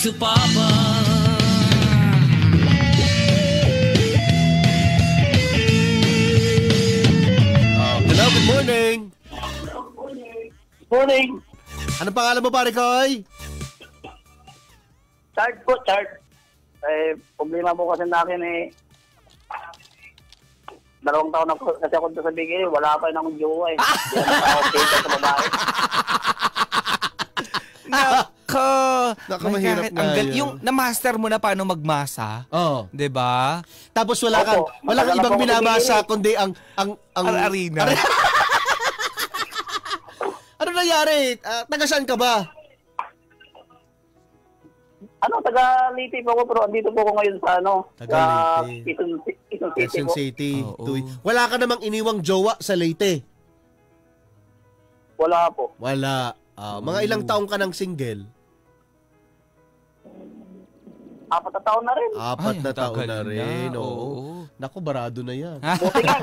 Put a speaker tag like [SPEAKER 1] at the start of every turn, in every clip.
[SPEAKER 1] to Papa.
[SPEAKER 2] Hello, good morning.
[SPEAKER 3] Morning.
[SPEAKER 2] Ano pangalan mo, pare Koy?
[SPEAKER 3] Chart po, chart. Problema po kasi natin 2 taon na po kasi ako sa bigay, wala pa rin akong jowa eh. Hindi na naka-okay sa babae.
[SPEAKER 4] Nako!
[SPEAKER 2] Naku, mahirap nga yun.
[SPEAKER 4] Yung na-master mo na paano magmasa.
[SPEAKER 2] Oo.
[SPEAKER 4] 'Di ba?
[SPEAKER 2] Tapos wala kang ibang binabasa kundi ang
[SPEAKER 4] Arena.
[SPEAKER 2] Ano nangyari? Taga saan ka ba?
[SPEAKER 3] Taga Leyte po ako pero andito po ako ngayon sa
[SPEAKER 2] Taga Leyte.
[SPEAKER 3] Quezon City
[SPEAKER 2] Quezon
[SPEAKER 3] po.
[SPEAKER 2] City. Wala ka namang iniwang jowa sa Leyte?
[SPEAKER 3] Wala po.
[SPEAKER 2] Wala. Mga ilang taong ka ng single?
[SPEAKER 3] 4 na taon na rin.
[SPEAKER 2] 4 na taon
[SPEAKER 4] tagal
[SPEAKER 2] na rin.
[SPEAKER 4] na,
[SPEAKER 2] Oo.
[SPEAKER 4] oo.
[SPEAKER 2] Naku, barado na yan.
[SPEAKER 3] Buti nga,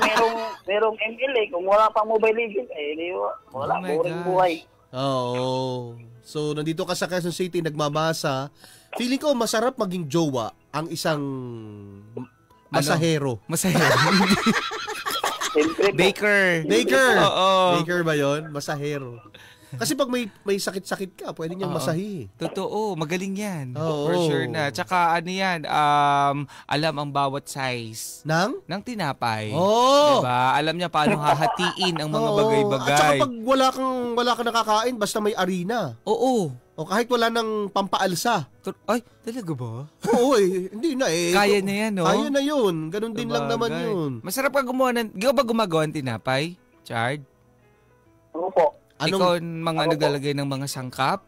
[SPEAKER 3] merong ML eh. Kung wala pa Mobile Legends, wala.
[SPEAKER 4] Oh my
[SPEAKER 3] Boring
[SPEAKER 4] gosh.
[SPEAKER 3] buhay.
[SPEAKER 2] Oo. So, nandito ka sa Quezon City, nagmamasa. Feeling ko, masarap maging jowa ang isang masahero.
[SPEAKER 4] Masahero.
[SPEAKER 3] Siyempre po.
[SPEAKER 4] Baker. Oo.
[SPEAKER 2] Baker ba yun? Masahero. Kasi pag may sakit-sakit ka, pwede niyang masahi.
[SPEAKER 4] Totoo, magaling yan.
[SPEAKER 2] Oo.
[SPEAKER 4] For sure na. Tsaka ano yan, alam ang bawat size
[SPEAKER 2] Nang?
[SPEAKER 4] ng tinapay.
[SPEAKER 2] Oo.
[SPEAKER 4] Diba? Alam niya paano hahatiin ang mga
[SPEAKER 2] Oo.
[SPEAKER 4] bagay-bagay.
[SPEAKER 2] At saka pag wala kang nakakain, basta may arena.
[SPEAKER 4] Oo.
[SPEAKER 2] O kahit wala nang pampaalsa.
[SPEAKER 4] Ay, talaga ba?
[SPEAKER 2] Oo hindi na eh.
[SPEAKER 4] Kaya na yan, no?
[SPEAKER 2] Kaya na yun. Ganun din lang naman
[SPEAKER 4] Sabagay.
[SPEAKER 2] yun.
[SPEAKER 4] Masarap ka gumawa ng... Ikaw ba gumagawa ng tinapay, Chard?
[SPEAKER 3] Ano po?
[SPEAKER 4] Ikaw ang mga naglalagay ng mga sangkap?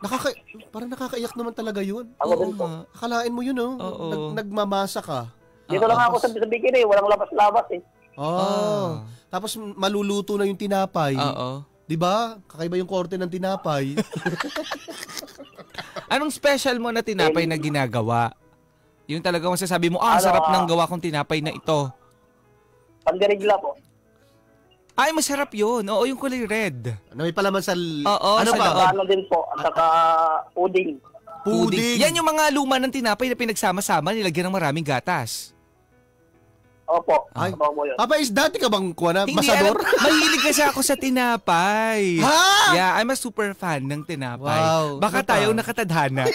[SPEAKER 2] Parang nakakaiyak naman talaga yun.
[SPEAKER 3] Ako din po.
[SPEAKER 2] Akalain mo yun, oh.
[SPEAKER 4] Oo.
[SPEAKER 2] Nagmamasa ka.
[SPEAKER 3] Dito lang ako sa bigay eh. Walang labas-labas eh.
[SPEAKER 2] Oh. Tapos maluluto na yung tinapay.
[SPEAKER 4] Oo.
[SPEAKER 2] 'Di ba? Kakaiba yung korte ng tinapay.
[SPEAKER 4] Anong special mo na tinapay na ginagawa? Yung talagang masasabi mo, sarap ng gawa kong tinapay na ito.
[SPEAKER 3] Pandirigla po.
[SPEAKER 4] Ay, masarap yun. Oo, yung kulay red.
[SPEAKER 2] Ano may palaman sa...
[SPEAKER 4] Oo,
[SPEAKER 2] ano
[SPEAKER 4] sa
[SPEAKER 2] pa?
[SPEAKER 4] loob.
[SPEAKER 3] Ano din po. At saka puding.
[SPEAKER 2] Puding.
[SPEAKER 4] Yan yung mga luma ng tinapay na pinagsama-sama, nilagyan ng maraming gatas.
[SPEAKER 3] Opo.
[SPEAKER 2] Ay.
[SPEAKER 3] Ano po yun?
[SPEAKER 2] Papa, dati ka bang kuha na?
[SPEAKER 4] Hindi,
[SPEAKER 2] Masador?
[SPEAKER 4] mahilig kasi ako sa tinapay.
[SPEAKER 2] Ha?
[SPEAKER 4] Yeah, I'm a super fan ng tinapay.
[SPEAKER 2] Wow.
[SPEAKER 4] Baka
[SPEAKER 2] Ano pa?
[SPEAKER 4] tayo nakatadhana.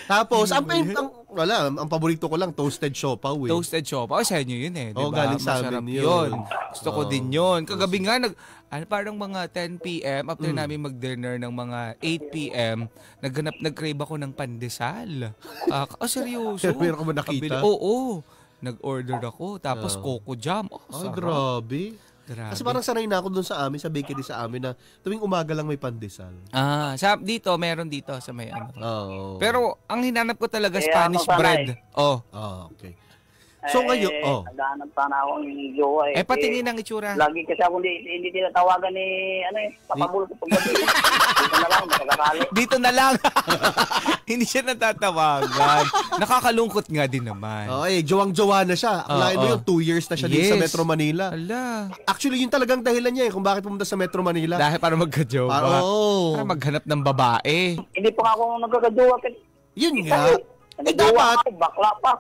[SPEAKER 2] Tapos, ang paborito ko lang, toasted siopaw eh.
[SPEAKER 4] Toasted siopaw. Sa inyo yun eh.
[SPEAKER 2] Oo,
[SPEAKER 4] Diba?
[SPEAKER 2] galing sa amin
[SPEAKER 4] Masarap
[SPEAKER 2] yun.
[SPEAKER 4] Gusto ko din yun. Kagabi nga, parang mga 10 p.m. After namin mag-dinner ng mga 8 p.m., nag-crave ako ng pandesal. Seryoso?
[SPEAKER 2] Meron ka ba nakita?
[SPEAKER 4] Oo. Nag-order ako. Tapos coco jam.
[SPEAKER 2] Ay,
[SPEAKER 4] Sarap.
[SPEAKER 2] grabe.
[SPEAKER 4] Grabe.
[SPEAKER 2] Kasi parang sanay na ako dun sa amin, sa bakery sa amin na tuwing umaga lang may pandesal.
[SPEAKER 4] Meron dito sa may ano.
[SPEAKER 2] Oo.
[SPEAKER 4] Pero ang hinanap ko talaga
[SPEAKER 3] Eh,
[SPEAKER 4] Spanish
[SPEAKER 3] ano,
[SPEAKER 4] bread. Oh.
[SPEAKER 2] Okay. So ngayon,
[SPEAKER 3] Naghahanap sana akong jowa eh.
[SPEAKER 4] Patingin ang itsura.
[SPEAKER 3] Lagi kasi ako hindi tinatawagan ni, papabulot ko paggabi. Dito na lang, makakakali.
[SPEAKER 4] Dito na lang. Hindi siya natatawagan. Nakakalungkot nga din naman.
[SPEAKER 2] jowang-jowa na siya. Akalain mo yun, 2 years na siya dito sa Metro Manila.
[SPEAKER 4] Ala.
[SPEAKER 2] Actually, yun talagang dahilan niya kung bakit pumunta sa Metro Manila.
[SPEAKER 4] Dahil para magka-jowa. Para maghanap ng babae.
[SPEAKER 3] Hindi pa nga ako nagkakajowa.
[SPEAKER 2] Yun nga.
[SPEAKER 3] Nagjowa ako, bakla pa.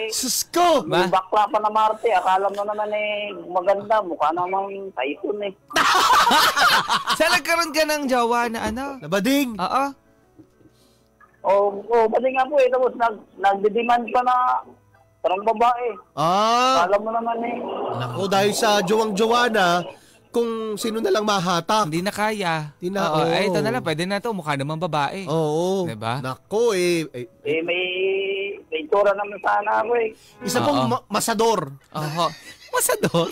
[SPEAKER 2] Susko!
[SPEAKER 3] Yung bakla pa na Marte, akala mo naman maganda, mukha naman Tyson eh.
[SPEAKER 4] Saan nagkaroon ka ng jowa na ano?
[SPEAKER 2] Nabading!
[SPEAKER 4] Oo.
[SPEAKER 3] Pati nga po tapos nagde-demand pa na parang babae. Akala mo naman
[SPEAKER 2] Naku, dahil sa jowang-jowa na, kung sino na lang mahatak.
[SPEAKER 4] Hindi na kaya.
[SPEAKER 2] Oo.
[SPEAKER 4] Ito na lang, pwede na to. Mukha naman babae.
[SPEAKER 2] Oo.
[SPEAKER 4] Diba?
[SPEAKER 2] Naku
[SPEAKER 3] may itsura naman sana ako eh.
[SPEAKER 2] Isa pong masador.
[SPEAKER 4] Oo. Masador?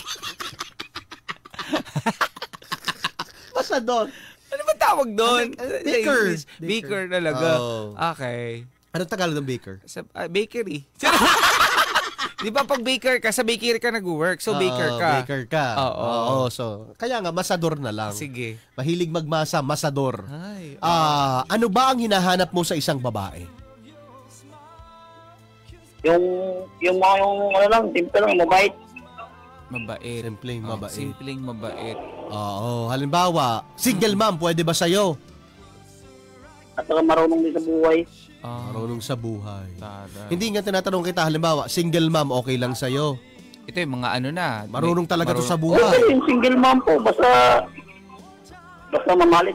[SPEAKER 2] Masador.
[SPEAKER 4] Ano ba tawag doon?
[SPEAKER 2] Baker.
[SPEAKER 4] Baker talaga.
[SPEAKER 2] Oh.
[SPEAKER 4] Okay.
[SPEAKER 2] Anong Tagalog ng baker?
[SPEAKER 4] Bakery. Di ba pag baker ka, sa bakery ka nag-work, so baker ka.
[SPEAKER 2] Baker ka.
[SPEAKER 4] Oo.
[SPEAKER 2] So, kaya nga, masador na lang.
[SPEAKER 4] Sige.
[SPEAKER 2] Mahilig magmasa, masador.
[SPEAKER 4] Ay,
[SPEAKER 2] ano ba ang hinahanap mo sa isang babae?
[SPEAKER 3] Yung mga simple lang, mabait.
[SPEAKER 4] Mabait.
[SPEAKER 2] Simpleng mabait.
[SPEAKER 4] Simpleng mabait.
[SPEAKER 2] Oo. Halimbawa, single mom, pwede ba sa'yo?
[SPEAKER 3] At saka marunong din sa buhay.
[SPEAKER 2] Marunong sa buhay.
[SPEAKER 4] Taray.
[SPEAKER 2] Hindi nga tinatanong kita, halimbawa, single mom, okay lang sa'yo?
[SPEAKER 4] Ito yung mga ano na.
[SPEAKER 2] Marunong talaga to sa
[SPEAKER 3] Okay,
[SPEAKER 2] buhay.
[SPEAKER 3] yung single mom po. Basta mamahalin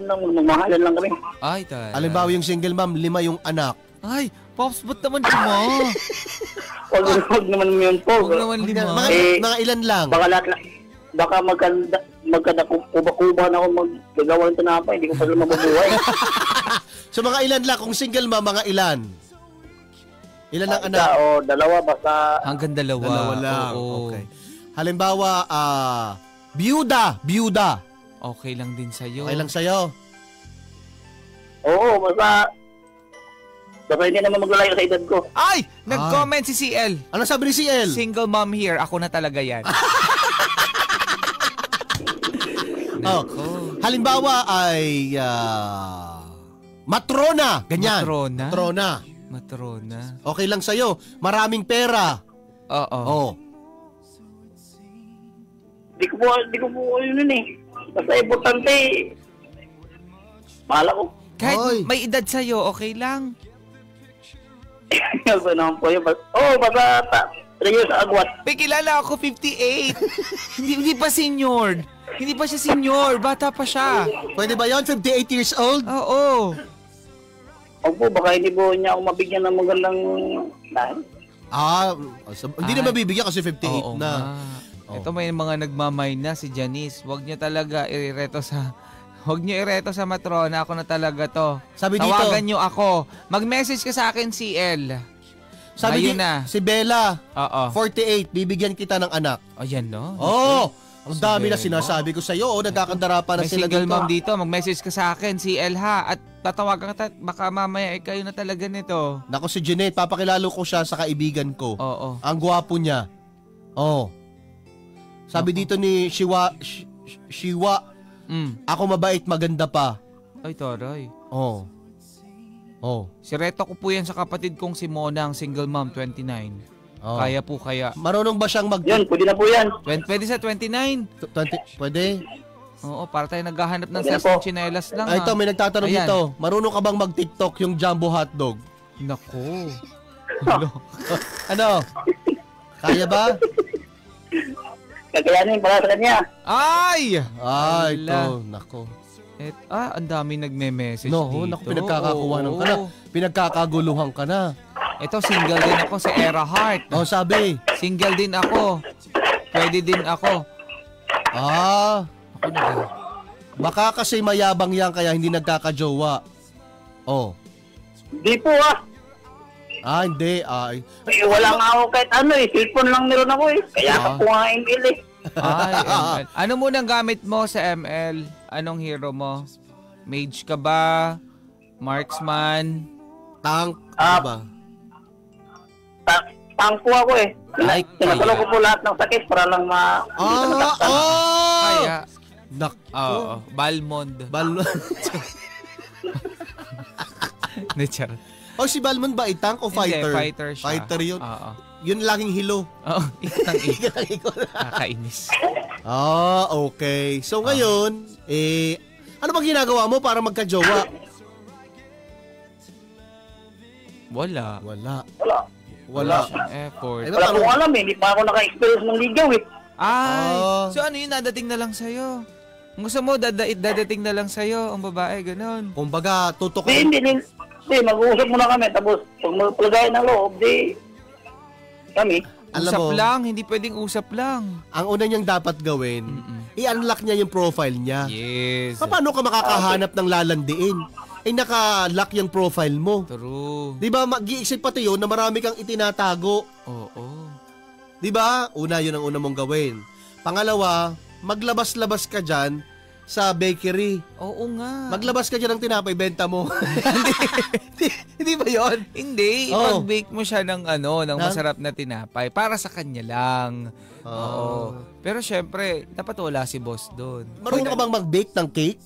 [SPEAKER 3] lang kami.
[SPEAKER 4] Ay, taray.
[SPEAKER 2] Halimbawa, yung single mom, 5 yung anak.
[SPEAKER 4] Ay, Pops, ba't naman 5?
[SPEAKER 3] Huwag naman yun po.
[SPEAKER 4] Huwag naman 5.
[SPEAKER 2] Mga ilan lang?
[SPEAKER 3] Baka lahat lang. Baka magkadakuba na ako maggagawa ng tinapay. Hindi ko pa sila mabubuhay.
[SPEAKER 2] So mga ilan lang? Kung single mom, mga ilan? Ilan ang anak?
[SPEAKER 3] Isa o dalawa basta.
[SPEAKER 4] Hanggang 2.
[SPEAKER 2] Dalawa lang.
[SPEAKER 4] Oo.
[SPEAKER 2] Okay. Halimbawa, byuda.
[SPEAKER 4] Okay lang din sa'yo.
[SPEAKER 2] Okay lang sa'yo?
[SPEAKER 3] Oo, basta hindi naman maglalayo sa edad ko.
[SPEAKER 4] Ay! Nag-comment si CL.
[SPEAKER 2] Ano sabi ni CL?
[SPEAKER 4] Single mom here. Ako na talaga yan.
[SPEAKER 2] Oh, halimbawa ay matrona, ganyan.
[SPEAKER 4] Matrona.
[SPEAKER 2] Okay lang sa'yo. Maraming pera.
[SPEAKER 4] Oo.
[SPEAKER 2] Oh.
[SPEAKER 3] Di ko po yun eh. Basta importante, mahala ko.
[SPEAKER 4] Kahit
[SPEAKER 2] Oy.
[SPEAKER 4] may edad sa'yo, okay lang.
[SPEAKER 3] Ano naman po yun. Basta 3 years agwat.
[SPEAKER 4] May kilala ako, 58. hindi pa senior. Hindi pa siya senior. Bata pa siya.
[SPEAKER 2] Pwede ba yon? 58 years old?
[SPEAKER 4] Oo.
[SPEAKER 3] Opo, baka hindi po niya ako mabigyan ng magandang lahat.
[SPEAKER 2] Hindi na mabibigyan kasi 58
[SPEAKER 4] Oo
[SPEAKER 2] na.
[SPEAKER 4] nga.
[SPEAKER 2] Oh.
[SPEAKER 4] Ito may mga nagmamay na si Janice. Huwag niyo talaga ireto sa matrona. Ako na talaga to.
[SPEAKER 2] Sabi dito,
[SPEAKER 4] Tawagan niyo ako. Mag-message ka sa akin, CL.
[SPEAKER 2] sabi
[SPEAKER 4] Ayun na.
[SPEAKER 2] si Bella,
[SPEAKER 4] Oo.
[SPEAKER 2] 48, bibigyan kita ng anak.
[SPEAKER 4] Ayan, no?
[SPEAKER 2] Oh, ang
[SPEAKER 4] Si
[SPEAKER 2] dami na
[SPEAKER 4] Bella.
[SPEAKER 2] sinasabi ko sa'yo. Nagkakandara pa na
[SPEAKER 4] May
[SPEAKER 2] sila
[SPEAKER 4] single
[SPEAKER 2] dito.
[SPEAKER 4] mom dito. Mag-message ka sa akin, CL ha. At tatawagan ka. Baka mamaya kayo na talaga nito.
[SPEAKER 2] Nako si Jeanette, papakilalo ko siya sa kaibigan ko.
[SPEAKER 4] Oo.
[SPEAKER 2] Ang gwapo niya. Oh. Sabi dito ni Shiwa, ako mabait, maganda pa.
[SPEAKER 4] Ay, taray.
[SPEAKER 2] Oh.
[SPEAKER 4] Si Reto ko po yan sa kapatid kong si Mona, ang single mom, 29.
[SPEAKER 2] Oh.
[SPEAKER 4] Kaya po kaya.
[SPEAKER 2] Marunong ba siyang mag...
[SPEAKER 3] Yun, pwede na po yan.
[SPEAKER 4] Pwede sa 29.
[SPEAKER 2] 20, pwede?
[SPEAKER 4] Oo, para tayo naghahanap ng
[SPEAKER 3] Pwede na
[SPEAKER 4] size
[SPEAKER 3] po.
[SPEAKER 4] ng tsinelas lang.
[SPEAKER 2] Ito, may nagtatanong
[SPEAKER 4] Ayan.
[SPEAKER 2] dito. Marunong ka bang mag-TikTok yung jumbo hotdog?
[SPEAKER 4] Nako.
[SPEAKER 2] Ano? Kaya ba?
[SPEAKER 3] Kakayanin para sa kanya.
[SPEAKER 4] Ay!
[SPEAKER 2] Ay,
[SPEAKER 4] Ala.
[SPEAKER 2] ito. Nako.
[SPEAKER 4] Ang dami nagme-message
[SPEAKER 2] No,
[SPEAKER 4] dito.
[SPEAKER 2] naku, pinagkakakuwanan ka na.
[SPEAKER 4] Oo.
[SPEAKER 2] Pinagkakaguluhan ka na.
[SPEAKER 4] Ito, single din ako sa Era Heart.
[SPEAKER 2] Oh, sabi.
[SPEAKER 4] Single din ako. Pwede din ako.
[SPEAKER 2] Ako na. Baka kasi mayabang yan kaya hindi nagkakajowa. Oh.
[SPEAKER 3] Di po
[SPEAKER 2] Hindi. Ay.
[SPEAKER 3] Wala nga ako kahit ano eh. Cellphone lang meron ako eh. Kaya ka po nga email eh.
[SPEAKER 4] Ay, ML. Ano munang gamit mo sa ML? Anong hero mo? Mage ka ba? Marksman?
[SPEAKER 2] Tank. Ano ba?
[SPEAKER 3] Tangko ako eh.
[SPEAKER 4] Ay,
[SPEAKER 3] Sinasalo
[SPEAKER 4] kaya.
[SPEAKER 3] ko po lahat ng sakit para lang hindi ka mataktan.
[SPEAKER 4] Kaya.
[SPEAKER 2] Nako.
[SPEAKER 4] Balmond. Nature.
[SPEAKER 2] Oh, si Balmond ba ay tank o fighter?
[SPEAKER 4] Hindi, fighter siya.
[SPEAKER 2] Fighter yun.
[SPEAKER 4] Oo.
[SPEAKER 2] Yun laging hilo.
[SPEAKER 4] Oo, itang Kakainis.
[SPEAKER 2] Okay. So ngayon, ano ba ginagawa mo para magka-jowa?
[SPEAKER 4] Wala.
[SPEAKER 3] Wala.
[SPEAKER 4] Siyang effort.
[SPEAKER 2] Ay,
[SPEAKER 3] Wala akong alam eh. Hindi pa ako naka-experience ng ligaw eh.
[SPEAKER 4] Ay!
[SPEAKER 2] Oh.
[SPEAKER 4] So ano yun, dadating na lang sa'yo? Kung gusto mo, dadating na lang sa'yo ang babae, ganun.
[SPEAKER 2] Kumbaga, tutok.
[SPEAKER 3] Hindi. Mag-uusap muna kami. Tapos, pag magpalagay ng loob, kami.
[SPEAKER 2] Alam
[SPEAKER 4] Usap
[SPEAKER 2] mo,
[SPEAKER 4] lang, hindi pwedeng usap lang.
[SPEAKER 2] ang una niyang dapat gawin, i-unlock niya yung profile niya.
[SPEAKER 4] Yes.
[SPEAKER 2] Paano ka makakahanap ng lalandiin? Naka-lock yung profile mo.
[SPEAKER 4] True.
[SPEAKER 2] Di ba, mag-iisip pati yun na marami kang itinatago.
[SPEAKER 4] Oo.
[SPEAKER 2] Di ba? Una, yun ang una mong gawin. Pangalawa, maglabas-labas ka dyan sa bakery.
[SPEAKER 4] Oo nga.
[SPEAKER 2] Maglabas ka dyan ng tinapay, benta mo. Hindi ba yun?
[SPEAKER 4] Hindi,
[SPEAKER 2] Oh.
[SPEAKER 4] ipag-bake mo siya ng masarap na tinapay para sa kanya lang. Oo. Pero syempre, dapat wala si boss doon.
[SPEAKER 2] Marunong ka bang mag-bake ng cake?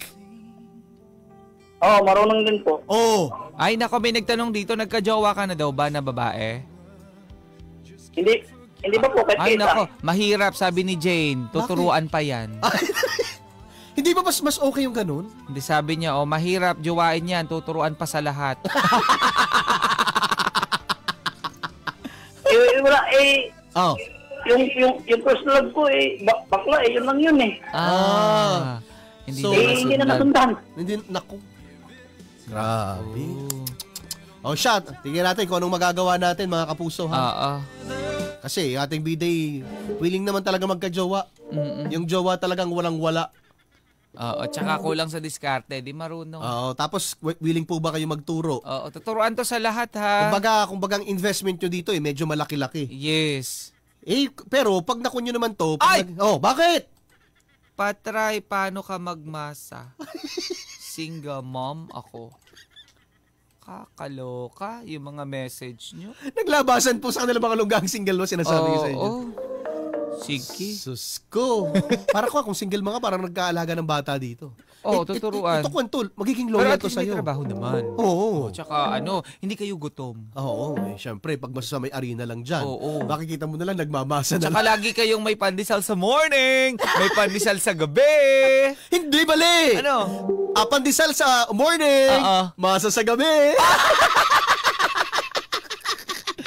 [SPEAKER 3] Oo, marunong din po.
[SPEAKER 2] Oo.
[SPEAKER 4] Ay, nako, may nagtanong dito, nagka-jowa ka na daw ba na babae?
[SPEAKER 3] Hindi. Hindi ba po kahit
[SPEAKER 4] Ay,
[SPEAKER 3] kita?
[SPEAKER 4] nako. Mahirap, sabi ni Jane. Tuturuan pa yan.
[SPEAKER 2] Hindi ba mas okay yung ganun?
[SPEAKER 4] Hindi, sabi niya, mahirap, jowain yan. Tuturuan pa sa lahat.
[SPEAKER 3] Wala,
[SPEAKER 2] Oh.
[SPEAKER 3] yung first love ko, bakla, yun lang yun eh.
[SPEAKER 4] Hindi
[SPEAKER 2] So,
[SPEAKER 3] Hindi na nasundan.
[SPEAKER 2] Hindi, naku. Grabe. Oh, shot. Tingnan natin kung anong magagawa natin, mga kapuso, ha? Kasi ating biday, willing naman talaga magka-jowa. Yung jowa talagang walang-wala.
[SPEAKER 4] Tsaka kulang sa diskarte, di marunong.
[SPEAKER 2] Tapos willing po ba kayo magturo?
[SPEAKER 4] Tuturuan to sa lahat, ha?
[SPEAKER 2] Kumbaga ang investment nyo dito medyo malaki-laki.
[SPEAKER 4] Yes.
[SPEAKER 2] Pero pag nakunyo naman to, bakit?
[SPEAKER 4] Patry, paano ka magmasa? Single mom ako. Kakaloka, yung mga message nyo.
[SPEAKER 2] Naglabasan po sa kanila mga lunggang single mo, sinasabi ko sa inyo.
[SPEAKER 4] Sige.
[SPEAKER 2] Sus ko. Para ko kung single mga parang nagkaalaga ng bata dito.
[SPEAKER 4] Tuturuan.
[SPEAKER 2] Ito kwento, magiging loyal to sa'yo.
[SPEAKER 4] Pero at trabaho naman. Tsaka hindi kayo gutom.
[SPEAKER 2] Syempre, pag sa may arena lang dyan. Makikita mo na lang, nagmamasa na
[SPEAKER 4] lang. Tsaka lagi kayong may pandesal sa morning, may pandesal sa gabi.
[SPEAKER 2] Hindi, mali!
[SPEAKER 4] Ano?
[SPEAKER 2] Pandesal sa morning, masa sa gabi.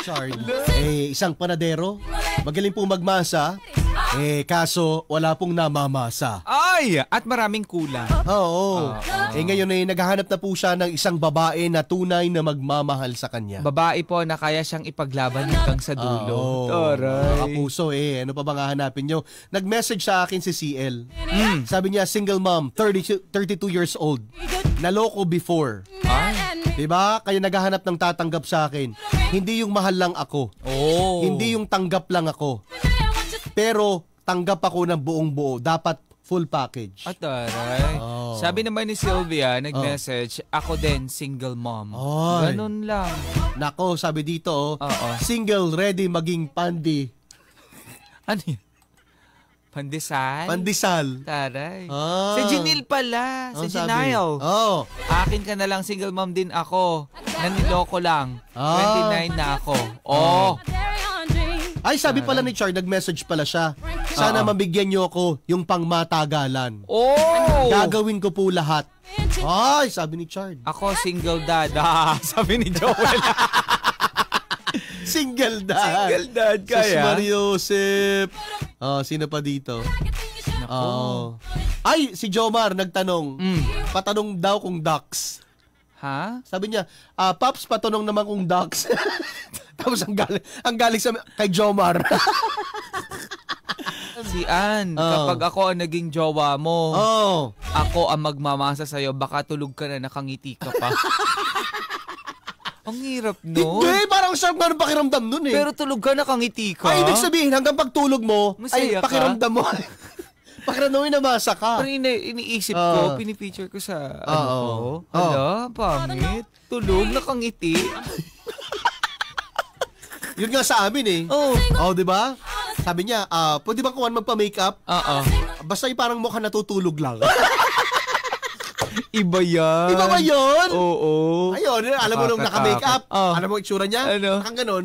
[SPEAKER 2] Chard. Isang panadero, magaling pong magmasa, kaso wala pong namamasa.
[SPEAKER 4] At maraming kulang.
[SPEAKER 2] Ngayon naghahanap na po siya ng isang babae na tunay na magmamahal sa kanya.
[SPEAKER 4] Babae po na kaya siyang ipaglaban hanggang sa dulo.
[SPEAKER 2] Mga kapuso, ano pa bang hahanapin nyo? Nag-message sa akin si CL. Sabi niya, single mom, 32 years old. Naloko before. Diba? Kaya naghahanap ng tatanggap sa akin. Hindi yung mahal lang ako. Hindi yung tanggap lang ako. Pero tanggap ako ng buong buo. Dapat full package.
[SPEAKER 4] Taray. Sabi naman ni Sylvia, nag-message, ako din, single mom. Ganun lang.
[SPEAKER 2] Nako, sabi dito, single ready maging pandi.
[SPEAKER 4] Ano yun? Pandesal?
[SPEAKER 2] Pandesal.
[SPEAKER 4] Taray. Si Janil pala. Si Janile. Akin ka na lang, single mom din ako. Naniloko lang. 29 na ako.
[SPEAKER 2] Ay, sabi pala ni Chard, nag-message pala siya. Sana mabigyan niyo ako yung pangmatagalan. Gagawin ko po lahat. Ay, sabi ni Chard.
[SPEAKER 4] Ako, single dad. Sabi ni Joel.
[SPEAKER 2] Single dad.
[SPEAKER 4] Single dad kaya.
[SPEAKER 2] Sus Mariosep. Sino pa dito? Ay, si Jomar nagtanong. Patanong daw kung ducks.
[SPEAKER 4] Ha?
[SPEAKER 2] Sabi niya, Paps, patanong naman kung ducks. Tapos ang galing kay Jomar.
[SPEAKER 4] Si Ann, kapag ako ang naging jowa mo, ako ang magmamasa sa'yo, baka tulog ka na, nakangiti ka pa. Ang hirap nun.
[SPEAKER 2] Hindi, parang sarap nga ng pakiramdam nun eh.
[SPEAKER 4] Pero tulog ka, nakangiti ka.
[SPEAKER 2] Ay, ibig sabihin, hanggang pagtulog mo,
[SPEAKER 4] masaya
[SPEAKER 2] ay pakiramdam mo. Pakiramdam mo namasa ka.
[SPEAKER 4] Pero iniisip ko, pinipicture ko sa ko. Hala, pangit. Tulog, nakangiti.
[SPEAKER 2] Yun nga sa amin eh. Di ba? Sabi niya, pwede ba kuhan magpa-makeup? Basta yung parang mukha natutulog lang.
[SPEAKER 4] Iba yan.
[SPEAKER 2] Iba ba yun?
[SPEAKER 4] Oo.
[SPEAKER 2] Ayun, alam mo nung naka-makeup, alam mo itsura niya?
[SPEAKER 4] Ano?
[SPEAKER 2] Nakang ganon.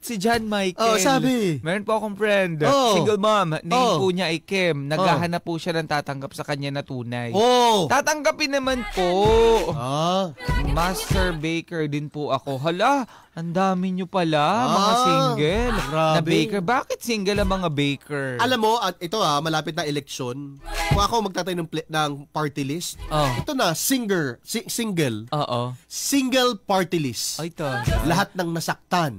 [SPEAKER 4] Si John Michael.
[SPEAKER 2] Sabi.
[SPEAKER 4] Meron po akong friend. Single mom. Name po niya ay Kim. Naghahanap po siya ng tatanggap sa kanya na tunay. Tatanggapin naman po. Master baker din po ako. Hala, ang dami nyo pala, mga single.
[SPEAKER 2] Grabe.
[SPEAKER 4] Na baker. Bakit single ang mga baker?
[SPEAKER 2] Alam mo, at ito malapit na eleksyon. Kung ako magtatay ng party list, ito na, single. Single party list.
[SPEAKER 4] Ay,
[SPEAKER 2] lahat ng nasaktan.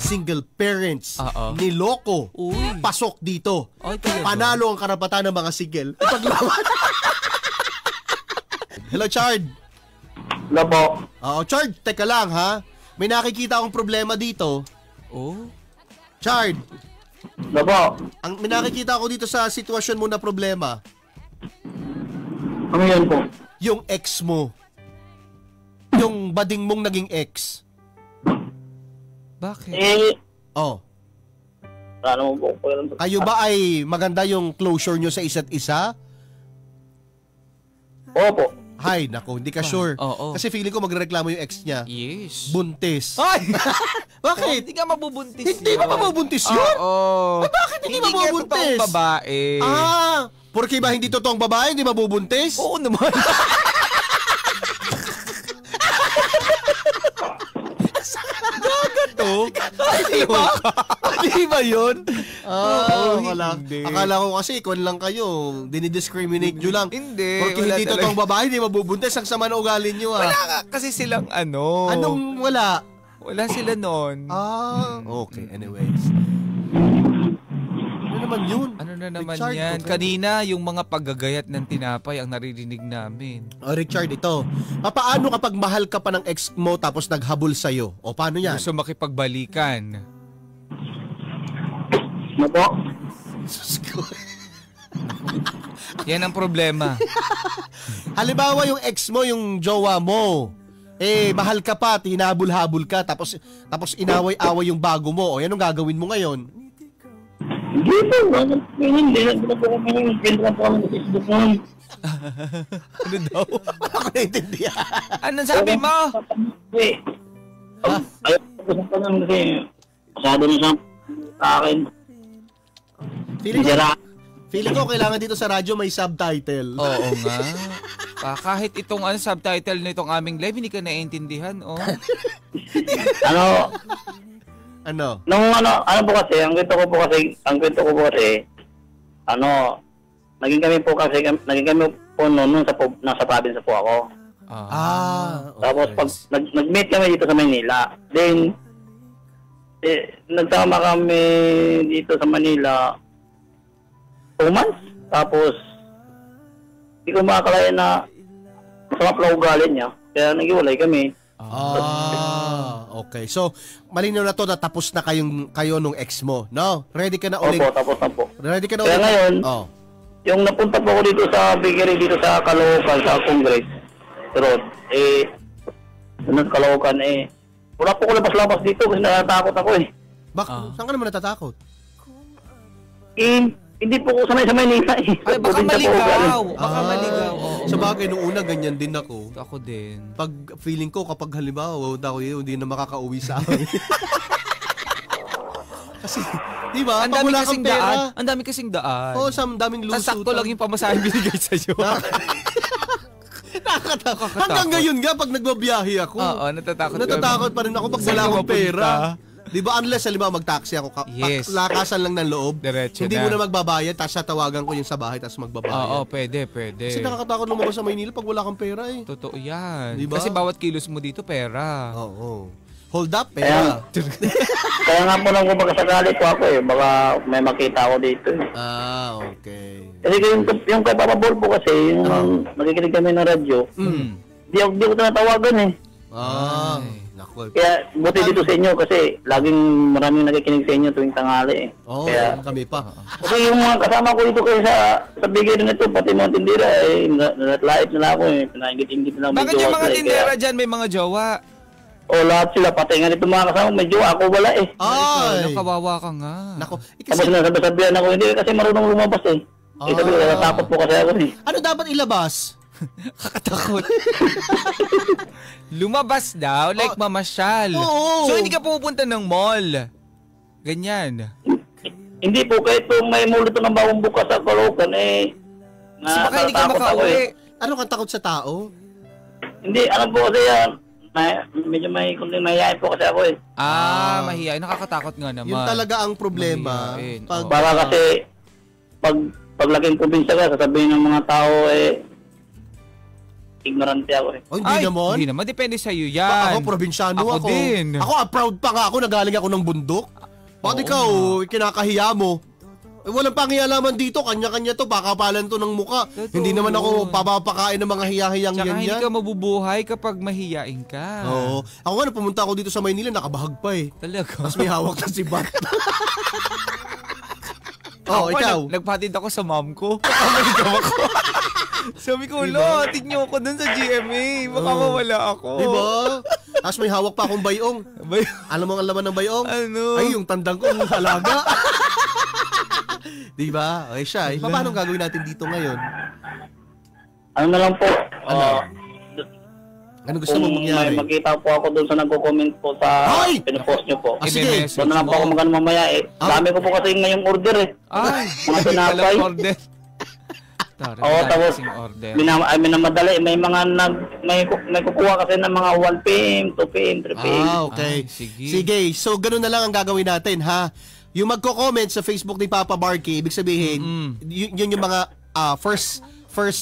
[SPEAKER 2] Single parents. Niloko. Pasok dito. Panalo ang karapatan ng mga single. Ipaglawan. Hello, Chard.
[SPEAKER 3] Hello po.
[SPEAKER 2] Chard, teka lang ha. May nakikita akong problema dito. Chard.
[SPEAKER 3] Hello po.
[SPEAKER 2] May nakikita ako dito sa sitwasyon mo na problema.
[SPEAKER 3] Ano yan po?
[SPEAKER 2] Yung ex mo. Yung bading mong naging ex.
[SPEAKER 4] Bakit?
[SPEAKER 3] Ano po?
[SPEAKER 2] Kayo ba ay maganda yung closure nyo sa isa't isa?
[SPEAKER 3] Opo.
[SPEAKER 2] Hay, nako, hindi ka sure.
[SPEAKER 4] Oo.
[SPEAKER 2] Kasi feeling ko magrereklamo yung ex niya.
[SPEAKER 4] Yes.
[SPEAKER 2] Buntis.
[SPEAKER 4] Ay!
[SPEAKER 2] Bakit?
[SPEAKER 4] Hindi ka mabubuntis
[SPEAKER 2] Hindi ba mabubuntis yun?
[SPEAKER 4] Oo.
[SPEAKER 2] Bakit hindi
[SPEAKER 4] Hindi
[SPEAKER 2] mabubuntis?
[SPEAKER 4] ka totoong babae.
[SPEAKER 2] Porque ba hindi totoong babae, hindi mabubuntis?
[SPEAKER 4] Oo naman. Gagato.
[SPEAKER 2] Di ba? Di ba yun?
[SPEAKER 4] hindi.
[SPEAKER 2] Akala ko kasi ikon lang kayo. Dinidiscriminate nyo lang.
[SPEAKER 4] Hindi.
[SPEAKER 2] Porque
[SPEAKER 4] wala
[SPEAKER 2] hindi
[SPEAKER 4] talaga.
[SPEAKER 2] totoong babae, hindi mabubuntis. Ang sama na ugali nyo
[SPEAKER 4] Wala nga kasi silang ano.
[SPEAKER 2] Anong wala?
[SPEAKER 4] Wala sila nun.
[SPEAKER 2] Okay. Anyways. Ano naman yun?
[SPEAKER 4] Ano na naman
[SPEAKER 2] Richard,
[SPEAKER 4] yan?
[SPEAKER 2] okay.
[SPEAKER 4] Kanina, yung mga paggagayat ng tinapay ang naririnig namin.
[SPEAKER 2] Richard, ito. Paano kapag mahal ka pa ng ex mo tapos naghabol sa'yo? O paano yan?
[SPEAKER 4] Gusto makipagbalikan.
[SPEAKER 3] Ano po?
[SPEAKER 4] Yan ang problema.
[SPEAKER 2] Halimbawa yung ex mo, yung jowa mo, mahal ka pa, hinabol-habol ka, tapos inaway-away yung bago mo. O yan ang gagawin mo ngayon.
[SPEAKER 3] Hindi po. Hindi na po kami yung pinra po kami sa Facebook noon.
[SPEAKER 4] Ano daw?
[SPEAKER 2] Wala ko naintindihan.
[SPEAKER 4] Ano sabi mo?
[SPEAKER 3] Ayaw ko sa tanong kasi masyado na siya sa akin.
[SPEAKER 2] Feeling ko kailangan dito sa radyo may subtitle.
[SPEAKER 4] Oo nga. Kahit itong subtitle nitong aming live, hindi ka naiintindihan. Oh.
[SPEAKER 2] Ano?
[SPEAKER 3] Nung ano po kasi, ang kwento ko po kasi, naging kami po noon nasa province po ako.
[SPEAKER 2] Okay.
[SPEAKER 3] Tapos pag nag-meet kami dito sa Manila, then nagsama kami dito sa Manila 2 months. Tapos hindi ko makakalayan na masama pala ugali niya. Kaya nag-iwalay kami.
[SPEAKER 2] Okay. So, malinaw na to na tapos na kayo nung ex mo, no? Ready ka na ulit?
[SPEAKER 3] Opo, tapos na po.
[SPEAKER 2] Ready ka na
[SPEAKER 3] Kaya
[SPEAKER 2] ulit?
[SPEAKER 3] ngayon, yung napunta po ako dito sa bakery dito sa Caloocan, sa Congress Road, sa Caloocan, wala po ko labas-labas dito kasi natatakot ako
[SPEAKER 2] Saan ka naman natatakot?
[SPEAKER 3] Hindi po ko sanay sa Maynila
[SPEAKER 4] Ay, baka maligaw. Baka maligaw.
[SPEAKER 2] Sa bagay, nung una, ganyan din ako.
[SPEAKER 4] Ako din.
[SPEAKER 2] Pag feeling ko, kapag halimbawa, hindi na makakauwi sa akin. Kasi, di ba?
[SPEAKER 4] Ang
[SPEAKER 2] Pag
[SPEAKER 4] dami
[SPEAKER 2] wala
[SPEAKER 4] kasing
[SPEAKER 2] kang pera,
[SPEAKER 4] daan. Ang dami kasing daan.
[SPEAKER 2] Oo, daming lusutan.
[SPEAKER 4] Sakto lang yung pamasahe binigay sa'yo.
[SPEAKER 2] Nakakatakot. Hanggang ngayon nga, pag nagbabiyahe ako.
[SPEAKER 4] Oo, natatakot.
[SPEAKER 2] Natatakot pa rin ako pag wala akong pera. Di ba, unless, halimbawa, mag-taxi ako,
[SPEAKER 4] Yes.
[SPEAKER 2] lakasan lang ng loob,
[SPEAKER 4] Diretso
[SPEAKER 2] hindi
[SPEAKER 4] na.
[SPEAKER 2] mo na magbabayad, tapos tatawagan ko yung sa bahay, tapos magbabayad.
[SPEAKER 4] Oo, pwede.
[SPEAKER 2] Kasi nakakatakot lumabas sa Maynila pag wala kang pera
[SPEAKER 4] Totoo yan.
[SPEAKER 2] Diba?
[SPEAKER 4] Kasi bawat kilos mo dito, pera.
[SPEAKER 2] Oo. Hold up, pera.
[SPEAKER 3] Kaya nga po nang kumbagasakali po ako baka may makita ako dito
[SPEAKER 2] Okay.
[SPEAKER 3] Kasi yung kay Papa Bol po kasi, yung nakikinig kami ng radyo, di ko tinatawagan
[SPEAKER 2] Naku.
[SPEAKER 3] Kaya buti dito sa inyo kasi laging maraming nakikinig sa inyo tuwing tanghali
[SPEAKER 2] Kaya kami pa.
[SPEAKER 3] Kasi yung mga kasama ko dito kayo sa bigay na ito, pati mga tindira natlait na ako pinaingit-ingit na
[SPEAKER 4] Bakit yung mga tindera dyan may mga jowa?
[SPEAKER 3] Lahat sila, pati nga nito mga kasama, may jowa, ako wala
[SPEAKER 2] Ay!
[SPEAKER 4] Kawawa ka nga.
[SPEAKER 2] Nako.
[SPEAKER 3] Tapos sinasabi-sabihan ako, hindi kasi marunong lumabas sabi ko, natakot po kasi ako
[SPEAKER 2] Ano dapat ilabas?
[SPEAKER 4] Kakatakot. Lumabas daw, like mamasyal.
[SPEAKER 2] Oo.
[SPEAKER 4] So hindi ka pupunta ng mall. Ganyan.
[SPEAKER 3] Hindi po, kahit po may mulito ng bagong bukas sa Caloocan,
[SPEAKER 4] Kasi baka hindi ka makauwi.
[SPEAKER 2] Ano kang takot sa tao?
[SPEAKER 3] Hindi, alam po kasi yan, medyo may kunting mahihayin po kasi ako
[SPEAKER 4] Mahihayin. Nakakatakot nga naman.
[SPEAKER 2] Yun talaga ang problema.
[SPEAKER 4] Mahihain.
[SPEAKER 3] Para kasi, paglaking probinsya ka, sasabihin ng mga tao, ignorante ako
[SPEAKER 2] Hindi naman.
[SPEAKER 4] Hindi naman. Depende sa'yo yan.
[SPEAKER 2] Ako, probinsyano ako.
[SPEAKER 4] Ako din.
[SPEAKER 2] Ako, proud pa nga ako. Nagaling ako ng bundok. Bakit ikaw, kinakahiya mo? Walang pangyalaman dito. Kanya-kanya to. Pakapalan to ng muka.
[SPEAKER 4] Totoo.
[SPEAKER 2] Hindi naman ako papapakain ng mga hiyahiyang
[SPEAKER 4] Tsaka
[SPEAKER 2] yan.
[SPEAKER 4] hindi ka mabubuhay kapag mahiyain ka.
[SPEAKER 2] Oo. Ako nga, pumunta ako dito sa Maynila, nakabahag pa
[SPEAKER 4] Talaga.
[SPEAKER 2] Tapos may hawak na si Bat. Ikaw.
[SPEAKER 4] Nagpatid ako sa mom ko. Kamaligaw ako. Sabi ko, hatid niyo ako dun sa GMA. Baka mawala ako.
[SPEAKER 2] Diba? Tapos may hawak pa akong bayong. Alam mo ang laman ng bayong?
[SPEAKER 4] Ano?
[SPEAKER 2] Ay, yung tandang kong halaga. Diba? Okay siya. Paano gagawin natin dito ngayon?
[SPEAKER 3] ano na lang po,
[SPEAKER 2] Ano gusto mong
[SPEAKER 3] kung
[SPEAKER 2] mangyari?
[SPEAKER 3] may magkita po ako doon sa nagko-comment po sa
[SPEAKER 2] Ay!
[SPEAKER 3] pinupost nyo po.
[SPEAKER 2] Sige.
[SPEAKER 4] I-message
[SPEAKER 3] Doon na lang po ako
[SPEAKER 4] mo.
[SPEAKER 3] magano mamaya eh. Dami ko po kasi ngayong order eh.
[SPEAKER 4] Ay,
[SPEAKER 3] Mga tinapay.
[SPEAKER 4] order. Tara,
[SPEAKER 3] Oo, tapos
[SPEAKER 4] order.
[SPEAKER 3] minamadali. May mga may kukuha kasi ng mga 1 p.m., 2 p.m., 3 p.m.
[SPEAKER 2] Okay.
[SPEAKER 4] Ay, sige.
[SPEAKER 2] Sige. So, ganun na lang ang gagawin natin, ha? Yung magko-comment sa Facebook ni Papa Marky, ibig sabihin, yun yung mga first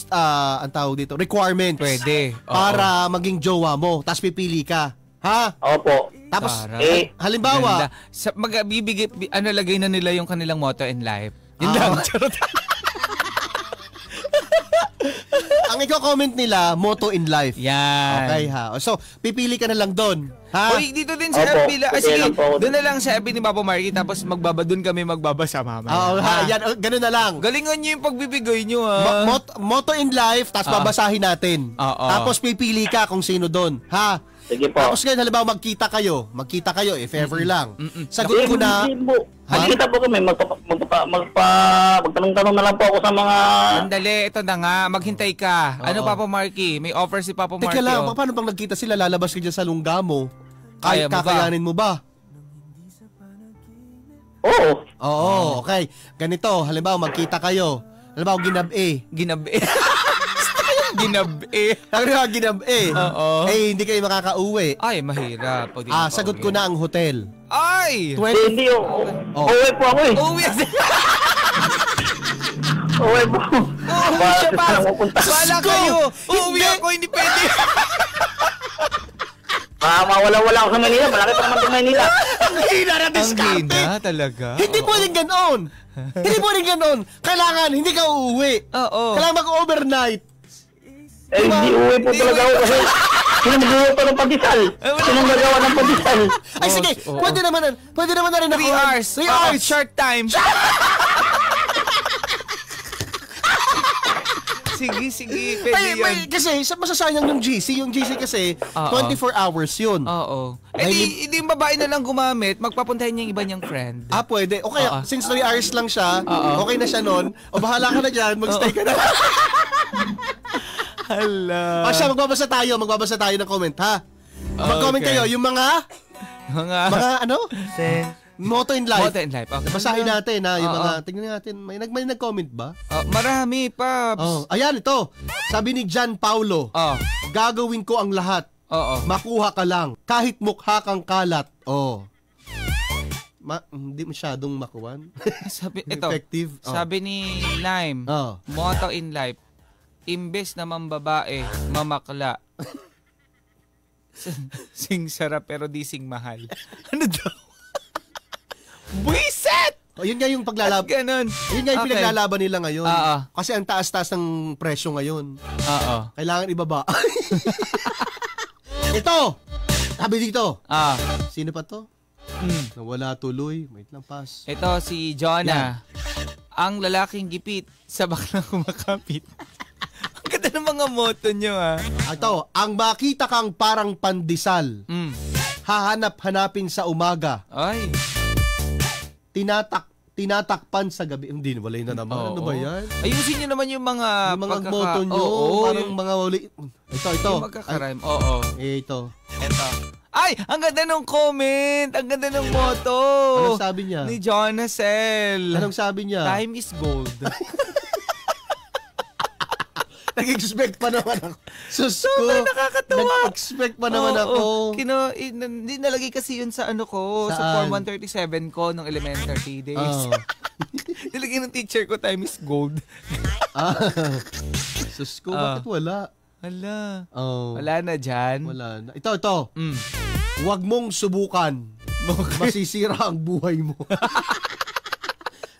[SPEAKER 2] ang tawag dito, requirements.
[SPEAKER 4] Pwede. Oo.
[SPEAKER 2] Para maging jowa mo. Tapos pipili ka. Ha?
[SPEAKER 3] Opo.
[SPEAKER 2] Tapos,
[SPEAKER 4] Tara.
[SPEAKER 2] halimbawa,
[SPEAKER 4] Ganda. Sa magbibigay lagay na nila yung kanilang motto in life. Yun lang. Charot.
[SPEAKER 2] ang i-comment nila, motto in life.
[SPEAKER 4] Yan.
[SPEAKER 2] Okay, ha? So, pipili ka na lang doon. Ha?
[SPEAKER 4] Uy, dito din sa
[SPEAKER 3] Opo,
[SPEAKER 4] FB la.
[SPEAKER 3] pwede
[SPEAKER 4] Sige,
[SPEAKER 3] lang po ako.
[SPEAKER 4] doon na lang sa FB ni Papa Marky tapos doon kami magbabasa mamaya.
[SPEAKER 2] Oo, ha? Yan, ganun na lang.
[SPEAKER 4] Galingan niyo yung pagbibigay niyo ha.
[SPEAKER 2] Motto in life, tapos babasahin natin.
[SPEAKER 4] Oo.
[SPEAKER 2] Tapos pipili ka kung sino doon. Ha?
[SPEAKER 3] Sige po.
[SPEAKER 2] Tapos ngayon, halimbawa, magkita kayo, if ever lang. Sagot ko na,
[SPEAKER 3] Halika po kami, magtanong-tanong na lang po ako sa mga...
[SPEAKER 4] Sandali, ito na nga. Maghintay ka. Ano
[SPEAKER 2] Oo.
[SPEAKER 4] Papa Marky? May offer si Papa Marky.
[SPEAKER 2] teka lang,
[SPEAKER 4] oh.
[SPEAKER 2] paano pag nagkita sila, lalabas ka dyan sa lungga mo?
[SPEAKER 4] Kaya mo ba?
[SPEAKER 2] Kakayanin mo ba?
[SPEAKER 3] Oo.
[SPEAKER 2] Oo, okay. Ganito, halimbawa, magkita kayo. Halimbawa, ginabi.
[SPEAKER 4] Ginabi. Ginabi.
[SPEAKER 2] Halimbawa, ginabi.
[SPEAKER 4] Oo.
[SPEAKER 2] Eh, hindi kayo makakauwi.
[SPEAKER 4] Ay, mahirap. Pag di
[SPEAKER 2] Sagot ko
[SPEAKER 4] makauwi.
[SPEAKER 2] na ang hotel.
[SPEAKER 4] Ay!
[SPEAKER 2] 20,
[SPEAKER 3] Hindi,
[SPEAKER 2] Oh.
[SPEAKER 3] uwi po ako eh.
[SPEAKER 4] Uwi.
[SPEAKER 3] Uwi po.
[SPEAKER 4] Uwi siya pa.
[SPEAKER 3] Pupunta.
[SPEAKER 4] Bala
[SPEAKER 2] Ko!
[SPEAKER 4] kayo. Uwi
[SPEAKER 2] Hindi.
[SPEAKER 4] ako, hindi pwede.
[SPEAKER 3] Mawala-wala ako sa Manila. Malaki pa naman sa Manila.
[SPEAKER 2] ang hina na
[SPEAKER 4] Ang
[SPEAKER 2] diskarte.
[SPEAKER 4] gina talaga.
[SPEAKER 2] Hindi pwedeng ganon. Hindi pwedeng ganon. Kailangan, hindi ka uuwi.
[SPEAKER 4] Oo.
[SPEAKER 2] Kailangan mag-overnight.
[SPEAKER 3] Eh, hindi uwi po talaga ako kasi sino magawa pa ng pandesal? Sino magawa ng pandesal?
[SPEAKER 2] Ay, sige.
[SPEAKER 4] Oo.
[SPEAKER 2] Pwede naman na rin
[SPEAKER 4] 3 hours.
[SPEAKER 2] 3 hours.
[SPEAKER 4] Short time. Sige. Pwede yun.
[SPEAKER 2] Kasi masasayang yung GC. Yung GC kasi,
[SPEAKER 4] Oo.
[SPEAKER 2] 24 hours yun.
[SPEAKER 4] Oo. Eh di yung babae na lang gumamit, magpapuntahin niya yung iba niyang friend.
[SPEAKER 2] Pwede. O kaya,
[SPEAKER 4] Oo.
[SPEAKER 2] since 3 hours lang siya,
[SPEAKER 4] Oo.
[SPEAKER 2] okay na siya nun, o bahala ka na dyan, magstay ka na.
[SPEAKER 4] Hala.
[SPEAKER 2] Siya, magbabasa tayo ng comment, ha? Mag-comment
[SPEAKER 4] Okay.
[SPEAKER 2] kayo, yung mga ano? Motto in life.
[SPEAKER 4] Motto in life. Okay.
[SPEAKER 2] Basahin natin, ha? Yung
[SPEAKER 4] Oo.
[SPEAKER 2] mga, tingnan natin, may nag-comment ba?
[SPEAKER 4] Marami, Paps.
[SPEAKER 2] Oh, ayan, ito. Sabi ni John Paulo,
[SPEAKER 4] Oh.
[SPEAKER 2] gagawin ko ang lahat.
[SPEAKER 4] Oo.
[SPEAKER 2] Makuha ka lang. Kahit mukha kang kalat. Oh. Hindi masyadong makuwan.
[SPEAKER 4] Sabi, ito.
[SPEAKER 2] Effective. Oh.
[SPEAKER 4] Sabi ni Lime,
[SPEAKER 2] Oh.
[SPEAKER 4] motto in life, imbes na mambabae, mamakla. Sing sarap pero di sing mahal. Ano daw? Buiset!
[SPEAKER 2] Oh, yun nga yung paglalaban.
[SPEAKER 4] Ganon.
[SPEAKER 2] Yun nga yung
[SPEAKER 4] Okay.
[SPEAKER 2] pinaglalaban nila ngayon.
[SPEAKER 4] Oo.
[SPEAKER 2] Kasi ang taas-taas ng presyo ngayon.
[SPEAKER 4] Oo.
[SPEAKER 2] Kailangan ibaba. Ito! Sabi dito. Sino pa to? Nawala tuloy. Wait lang, pass.
[SPEAKER 4] Ito si Jonah. Ang lalaking gipit sa baklang kumakapit. Ang ganda ng mga motto nyo
[SPEAKER 2] Ito, ang makita kang parang pandesal. Hahanap-hanapin sa umaga.
[SPEAKER 4] Ay.
[SPEAKER 2] Tinatakpan sa gabi. Hindi, walay na naman. Ano ba yan?
[SPEAKER 4] Ayusin nyo naman yung mga
[SPEAKER 2] Yung mga motto nyo,
[SPEAKER 4] Oo,
[SPEAKER 2] parang mga wali. Ito.
[SPEAKER 4] yung magkakarime. Oo.
[SPEAKER 2] Ito.
[SPEAKER 4] Ito. Ay! Ang ganda ng comment! Ang ganda ng motto!
[SPEAKER 2] Anong sabi niya?
[SPEAKER 4] Ni Jonah Sel.
[SPEAKER 2] Anong sabi niya?
[SPEAKER 4] Time is gold.
[SPEAKER 2] Nag-expect pa naman ako. Sus ko.
[SPEAKER 4] Sobrang nakakatawa.
[SPEAKER 2] Nag-expect pa naman ako.
[SPEAKER 4] Hindi nalagay kasi yun sa ano ko, sa
[SPEAKER 2] Saan?
[SPEAKER 4] Form 137 ko nung elementary days.
[SPEAKER 2] Oh.
[SPEAKER 4] Nilagay ng teacher ko, time is gold.
[SPEAKER 2] Sus ko, bakit wala?
[SPEAKER 4] Hala.
[SPEAKER 2] Oh.
[SPEAKER 4] Wala na dyan.
[SPEAKER 2] Wala na. Ito.
[SPEAKER 4] Mm.
[SPEAKER 2] Huwag mong subukan. Masisira ang buhay mo.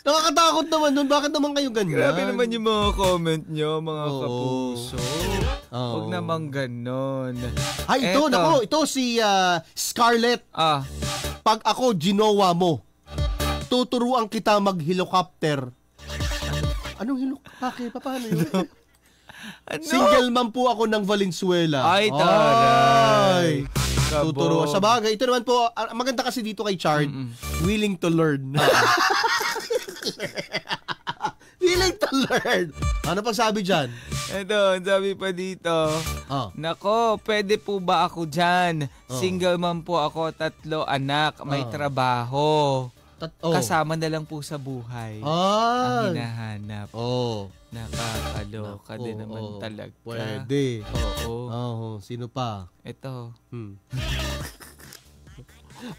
[SPEAKER 2] Nakakatakot naman nun. Bakit naman kayo ganyan?
[SPEAKER 4] Grabe naman yung mga comment nyo, mga
[SPEAKER 2] Oo.
[SPEAKER 4] kapuso. Huwag naman ganon.
[SPEAKER 2] Ay, ito, nako. Ito si Scarlett. Pag ako ginawa mo, tuturuan kita mag-helicopter. Anong helicopter? Paano yun?
[SPEAKER 4] Ano?
[SPEAKER 2] Single mom po ako ng Valenzuela.
[SPEAKER 4] Ay, taray.
[SPEAKER 2] Tuturuan. Sa bagay, ito naman po, maganda kasi dito kay Chard, willing to learn. Willing to Lord. Ano pang sabi dyan?
[SPEAKER 4] Ito, sabi pa dito.
[SPEAKER 2] Oh.
[SPEAKER 4] Nako, pwede po ba ako dyan?
[SPEAKER 2] Oh.
[SPEAKER 4] Single mom po ako, 3 anak, may trabaho. Kasama na lang po sa buhay. Ang hinahanap. Nakakaloka din naman talaga.
[SPEAKER 2] Pwede.
[SPEAKER 4] Oo.
[SPEAKER 2] Sino pa?
[SPEAKER 4] Ito.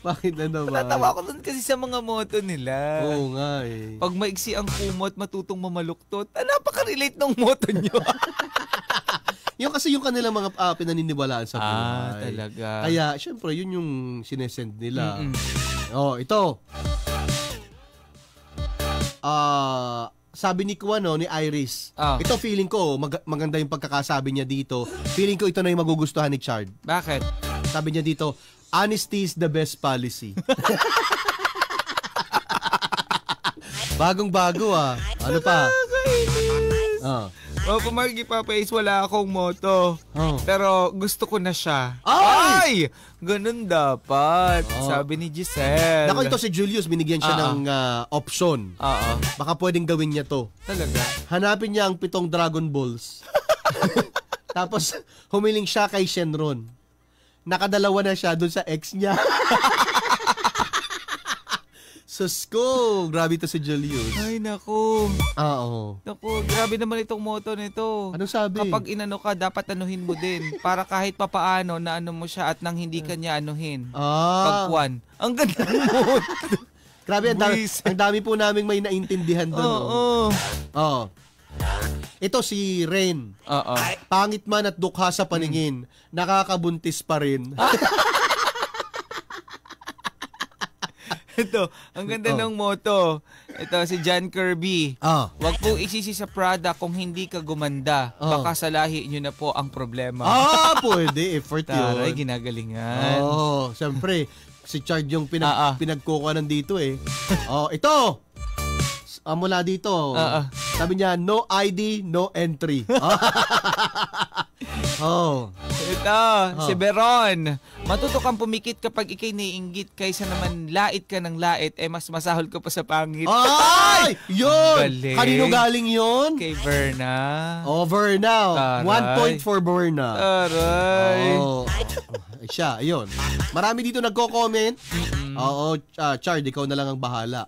[SPEAKER 2] Bakit na naman?
[SPEAKER 4] Natatawa ko dun kasi sa mga moto nila.
[SPEAKER 2] Oo nga eh.
[SPEAKER 4] Pag maiksi ang kumot, matutong mamaluktot. Napaka-relate ng moto nyo.
[SPEAKER 2] Yung kasi yung kanilang mga pinaniniwalaan sa buhay.
[SPEAKER 4] Talaga.
[SPEAKER 2] Kaya, syempre, yun yung sinesend nila. Ito. Sabi ni ni Iris. Ito feeling ko, maganda yung pagkakasabi niya dito. Feeling ko ito na yung magugustuhan ni Chard.
[SPEAKER 4] Bakit?
[SPEAKER 2] Sabi niya dito, honesty is the best policy. Bagong-bago Ano pa?
[SPEAKER 4] Pumargi Papa Ace, wala akong moto. Pero gusto ko na siya.
[SPEAKER 2] Ay!
[SPEAKER 4] Ganun dapat. Sabi ni Giselle.
[SPEAKER 2] Nako, ito si Julius, binigyan siya ng option. Baka pwedeng gawin niya to.
[SPEAKER 4] Talaga?
[SPEAKER 2] Hanapin niya ang 7 Dragon Balls. Tapos, humiling siya kay Shenron. Nakadalawa na siya dun sa ex niya. Sus ko, grabe to si Julius.
[SPEAKER 4] Ay, naku.
[SPEAKER 2] Oo.
[SPEAKER 4] Naku, grabe naman itong moto nito.
[SPEAKER 2] Anong sabi?
[SPEAKER 4] Kapag inano ka, dapat anuhin mo din. Para kahit papaano na ano mo siya at nang hindi ka niya anuhin. Pagkuan. Ang ganda mo.
[SPEAKER 2] Grabe, ang dami po naming may naintindihan doon. Oo. Ito si Rain. Pangit man at dukha sa paningin, nakakabuntis pa rin.
[SPEAKER 4] Ito, ang ganda ng moto. Ito si John Kirby. Huwag po isisi sa Prada kung hindi ka gumanda. Baka sa lahi nyo na po ang problema.
[SPEAKER 2] Pwede. Effort yun.
[SPEAKER 4] Taray, ginagalingan.
[SPEAKER 2] Siyempre, si Chard yung pinagkukuhanan dito eh. Ito! Mula dito. Sabi niya, no ID, no entry.
[SPEAKER 4] Ito, si Beron. Matuto kang pumikit kapag ikay naiinggit kaysa naman lait ka ng lait, mas masahol ka pa sa pangit.
[SPEAKER 2] Ay! Yun!
[SPEAKER 4] Galing.
[SPEAKER 2] Kanino galing yun?
[SPEAKER 4] Kay Verna.
[SPEAKER 2] Verna.
[SPEAKER 4] Taray.
[SPEAKER 2] 1 point for Verna.
[SPEAKER 4] Aray.
[SPEAKER 2] Siya, ayun. Marami dito nagko-comment. Chard, ikaw na lang ang bahala.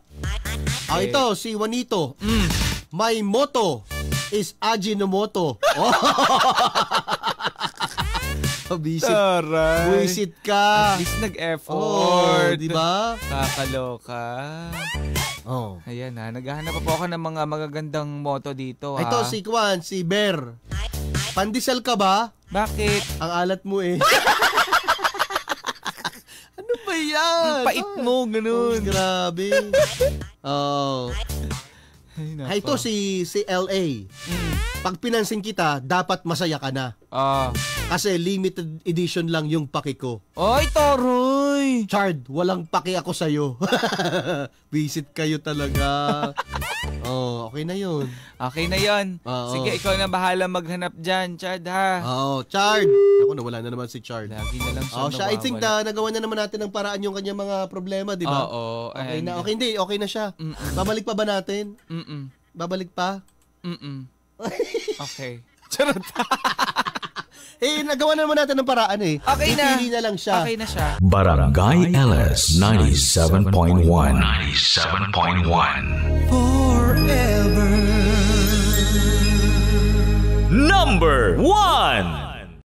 [SPEAKER 2] Ito, si Juanito. My motto is Ajinomoto. Visit. Visit ka.
[SPEAKER 4] At least nag-effort.
[SPEAKER 2] Di ba?
[SPEAKER 4] Kakaloka. Ayan naghahanap pa po ako ng mga magagandang moto dito.
[SPEAKER 2] Ito si Bear. Pandesal ka ba?
[SPEAKER 4] Bakit?
[SPEAKER 2] Ang alat mo eh. Ano ba yan?
[SPEAKER 4] Ang pait mo, ganun.
[SPEAKER 2] Grabe. Ito si LA. Pag pinansin kita, dapat masaya ka na. Kasi limited edition lang yung paki ko.
[SPEAKER 4] Ay, taroy!
[SPEAKER 2] Chard, walang paki ako sa'yo. Visit kayo talaga. Okay na yun.
[SPEAKER 4] Okay na yun. Sige, ikaw na bahala maghanap dyan, Chard, ha?
[SPEAKER 2] Chard. Ako, nawala na naman si Chard.
[SPEAKER 4] Lagi na lang siya
[SPEAKER 2] I think nagawa na naman natin ng paraan yung kanyang mga problema, di ba? Okay na. Okay na siya. Babalik pa ba natin? Babalik pa?
[SPEAKER 4] Okay. Charot.
[SPEAKER 2] Nagawa na naman natin ng paraan eh.
[SPEAKER 4] Okay na.
[SPEAKER 2] Ipili na lang siya.
[SPEAKER 4] Okay na siya.
[SPEAKER 1] Barangay LS 97.1 Forever Number 1